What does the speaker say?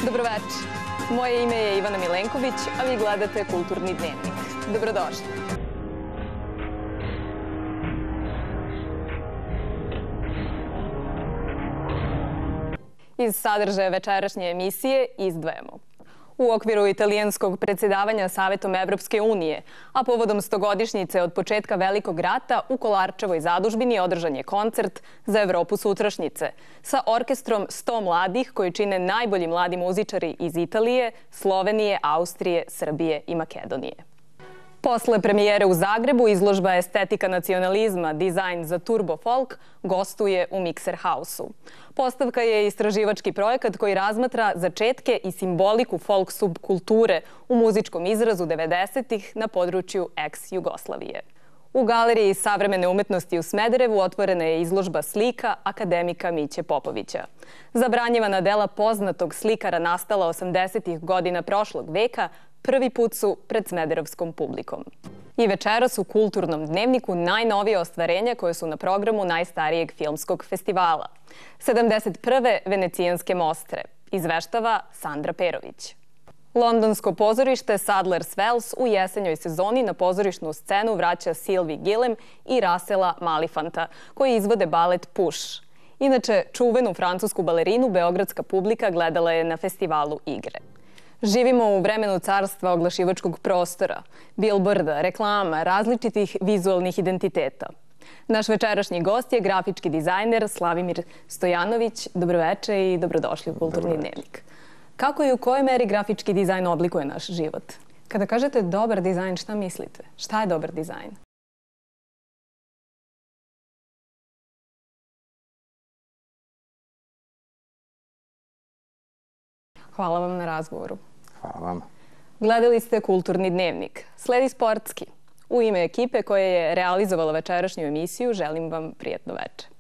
Dobroveče. Moje ime je Ivana Milenković, a vi gledate Kulturni dnevnik. Dobrodošli. Iz sadržaja večerašnje emisije izdvajamo. U okviru italijanskog predsjedavanja Savetom Evropske unije, a povodom 100-godišnjice od početka Velikog rata, u Kolarčevoj zadužbini održan je koncert za Evropu sutrašnjice sa orkestrom 100 mladih koji čine najbolji mladi muzičari iz Italije, Slovenije, Austrije, Srbije i Makedonije. Posle premijere u Zagrebu, izložba Estetika nacionalizma, dizajn za turbo folk, gostuje u Mikser House-u. Postavka je istraživački projekat koji razmatra začetke i simboliku folk subkulture u muzičkom izrazu 90-ih na području ex-Jugoslavije. U Galeriji savremene umetnosti u Smederevu otvorena je izložba slika akademika Miće Popovića. Zabranjivana dela poznatog slikara nastala 80-ih godina prošlog veka prvi put su pred smederevskom publikom. I večeras u Kulturnom dnevniku najnovije ostvarenja koje su na programu najstarijeg filmskog festivala. 71. Venecijanske mostre. Izveštava Sandra Perović. Londonsko pozorište Sadler's Wells u jesenjoj sezoni na pozorišnu scenu vraća Sylvie Gillem i Russella Malifanta, koji izvode balet Push. Inače, čuvenu francusku balerinu beogradska publika gledala je na festivalu Igre. Živimo u vremenu carstva oglašivačkog prostora, bilborda, reklama, različitih vizualnih identiteta. Naš večerašnji gost je grafički dizajner Slavimir Stojanović. Dobroveče i dobrodošli u Kulturni dnevnik. Kako i u kojoj meri grafički dizajn oblikuje naš život? Kada kažete dobar dizajn, šta mislite? Šta je dobar dizajn? Hvala vam na razgovoru. Hvala vam. Gledali ste Kulturni dnevnik. Sledi sportski. U ime ekipe koja je realizovala večerašnju emisiju želim vam prijatno veče.